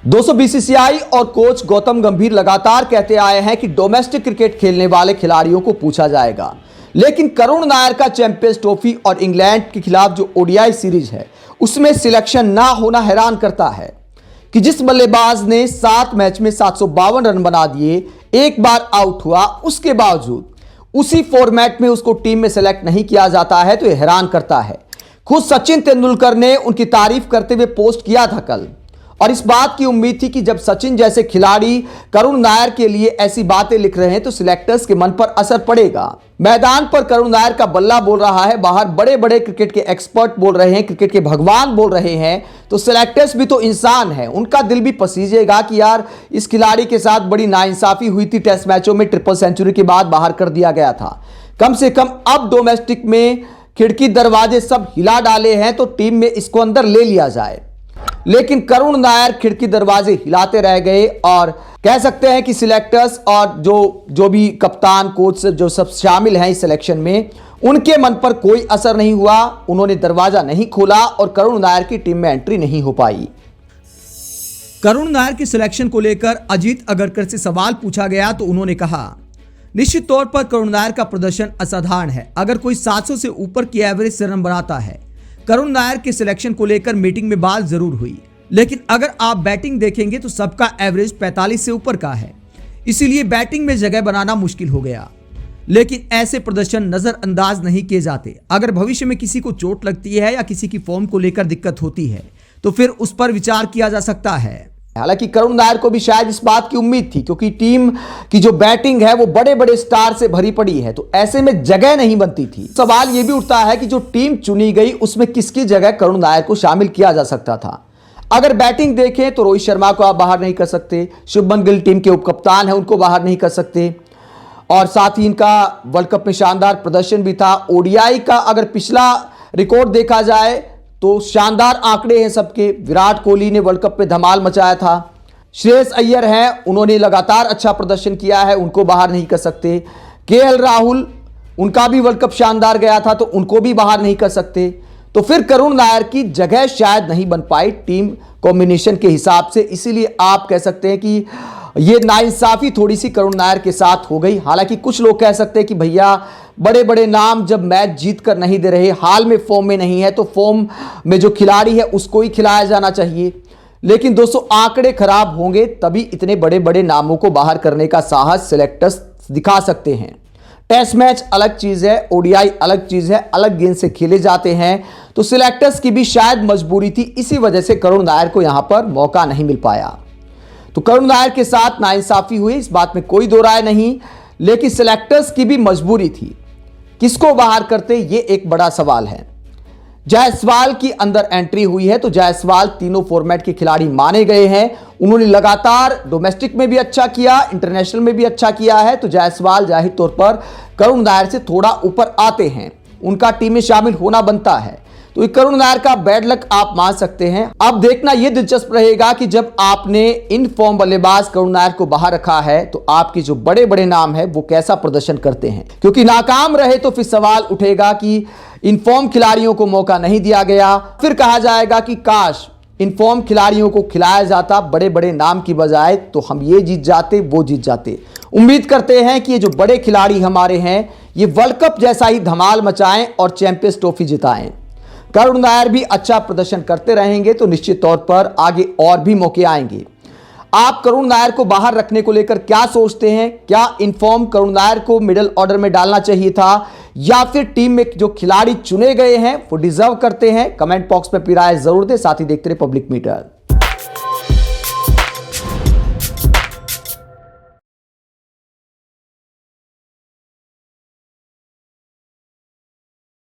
दोस्तों, बीसीसीआई और कोच गौतम गंभीर लगातार कहते आए हैं कि डोमेस्टिक क्रिकेट खेलने वाले खिलाड़ियों को पूछा जाएगा, लेकिन करुण नायर का चैंपियंस ट्रॉफी और इंग्लैंड के खिलाफ जो ओडीआई सीरीज है उसमें सिलेक्शन ना होना हैरान करता है कि जिस बल्लेबाज ने 7 मैच में 752 रन बना दिए, एक बार आउट हुआ, उसके बावजूद उसी फॉर्मेट में उसको टीम में सेलेक्ट नहीं किया जाता है, तो यह हैरान करता है। खुद सचिन तेंदुलकर ने उनकी तारीफ करते हुए पोस्ट किया था कल, और इस बात की उम्मीद थी कि जब सचिन जैसे खिलाड़ी करुण नायर के लिए ऐसी बातें लिख रहे हैं तो सिलेक्टर्स के मन पर असर पड़ेगा। मैदान पर करुण नायर का बल्ला बोल रहा है, बाहर बड़े बड़े क्रिकेट के एक्सपर्ट बोल रहे हैं, क्रिकेट के भगवान बोल रहे हैं, तो सिलेक्टर्स भी तो इंसान हैं, उनका दिल भी पसीजेगा कि यार इस खिलाड़ी के साथ बड़ी नाइंसाफी हुई थी, टेस्ट मैचों में ट्रिपल सेंचुरी के बाद बाहर कर दिया गया था। कम से कम अब डोमेस्टिक में खिड़की दरवाजे सब हिला डाले हैं तो टीम में इसको अंदर ले लिया जाए, लेकिन करुण नायर खिड़की दरवाजे हिलाते रह गए और कह सकते हैं कि सिलेक्टर्स और जो भी कप्तान कोच जो सब शामिल हैं इस सिलेक्शन में, उनके मन पर कोई असर नहीं हुआ। उन्होंने दरवाजा नहीं खोला और करुण नायर की टीम में एंट्री नहीं हो पाई। करुण नायर के सिलेक्शन को लेकर अजीत अगरकर से सवाल पूछा गया तो उन्होंने कहा, निश्चित तौर पर करुण नायर का प्रदर्शन असाधारण है। अगर कोई 700 से ऊपर की एवरेज से रन बनाता है। करुण नायर के सिलेक्शन को लेकर मीटिंग में बात जरूर हुई, लेकिन अगर आप बैटिंग देखेंगे तो सबका एवरेज 45 से ऊपर का है, इसीलिए बैटिंग में जगह बनाना मुश्किल हो गया। लेकिन ऐसे प्रदर्शन नजरअंदाज नहीं किए जाते। अगर भविष्य में किसी को चोट लगती है या किसी की फॉर्म को लेकर दिक्कत होती है तो फिर उस पर विचार किया जा सकता है। हालांकि करुण नायर को भी शायद इस बात की उम्मीद थी, क्योंकि टीम की जो बैटिंग है वो बड़े बड़े स्टार से भरी पड़ी है, तो ऐसे में जगह नहीं बनती थी। सवाल यह भी उठता है कि जो टीम चुनी गई उसमें किसकी जगह करुण नायर को शामिल किया जा सकता था। अगर बैटिंग देखें तो रोहित शर्मा को आप बाहर नहीं कर सकते, शुभमन गिल टीम के उपकप्तान है, उनको बाहर नहीं कर सकते, और साथ ही इनका वर्ल्ड कप में शानदार प्रदर्शन भी था। ओडीआई का अगर पिछला रिकॉर्ड देखा जाए तो शानदार आंकड़े हैं सबके। विराट कोहली ने वर्ल्ड कप में धमाल मचाया था, श्रेयस अय्यर हैं, उन्होंने लगातार अच्छा प्रदर्शन किया है, उनको बाहर नहीं कर सकते। केएल राहुल, उनका भी वर्ल्ड कप शानदार गया था, तो उनको भी बाहर नहीं कर सकते। तो फिर करुण नायर की जगह शायद नहीं बन पाई टीम कॉम्बिनेशन के हिसाब से, इसीलिए आप कह सकते हैं कि ये नाइंसाफी थोड़ी सी करुण नायर के साथ हो गई। हालांकि कुछ लोग कह सकते हैं कि भैया बड़े बड़े नाम जब मैच जीत कर नहीं दे रहे, हाल में फॉर्म में नहीं है, तो फॉर्म में जो खिलाड़ी है उसको ही खिलाया जाना चाहिए। लेकिन दोस्तों, आंकड़े खराब होंगे तभी इतने बड़े बड़े नामों को बाहर करने का साहस सिलेक्टर्स दिखा सकते हैं। टेस्ट मैच अलग चीज है, ओडीआई अलग चीज है, अलग गेंद से खेले जाते हैं, तो सिलेक्टर्स की भी शायद मजबूरी थी, इसी वजह से करुण नायर को यहां पर मौका नहीं मिल पाया। तो करुण नायर के साथ नाइंसाफी हुई, इस बात में कोई दो राय नहीं, लेकिन सिलेक्टर्स की भी मजबूरी थी। किसको बाहर करते, ये एक बड़ा सवाल है। जायसवाल की अंदर एंट्री हुई है, तो जायसवाल तीनों फॉर्मेट के खिलाड़ी माने गए हैं, उन्होंने लगातार डोमेस्टिक में भी अच्छा किया, इंटरनेशनल में भी अच्छा किया है, तो जायसवाल जाहिर तौर पर करुण नायर से थोड़ा ऊपर आते हैं, उनका टीम में शामिल होना बनता है। तो ये करुण नायर का बैड लक आप मान सकते हैं। अब देखना यह दिलचस्प रहेगा कि जब आपने इन फॉर्म बल्लेबाज करुण नायर को बाहर रखा है तो आपके जो बड़े बड़े नाम है वो कैसा प्रदर्शन करते हैं, क्योंकि नाकाम रहे तो फिर सवाल उठेगा कि इन फॉर्म खिलाड़ियों को मौका नहीं दिया गया, फिर कहा जाएगा कि काश इन फॉर्म खिलाड़ियों को खिलाया जाता बड़े बड़े नाम की बजाय, तो हम ये जीत जाते, वो जीत जाते। उम्मीद करते हैं कि ये जो बड़े खिलाड़ी हमारे हैं ये वर्ल्ड कप जैसा ही धमाल मचाएं और चैंपियंस ट्रॉफी जिताएं। करुण नायर भी अच्छा प्रदर्शन करते रहेंगे तो निश्चित तौर पर आगे और भी मौके आएंगे। आप करुण नायर को बाहर रखने को लेकर क्या सोचते हैं? क्या इनफॉर्म करुण नायर को मिडिल ऑर्डर में डालना चाहिए था, या फिर टीम में जो खिलाड़ी चुने गए हैं वो डिजर्व करते हैं? कमेंट बॉक्स में अपनी राय जरूर दें, साथ ही देखते रहे पब्लिक मीटर।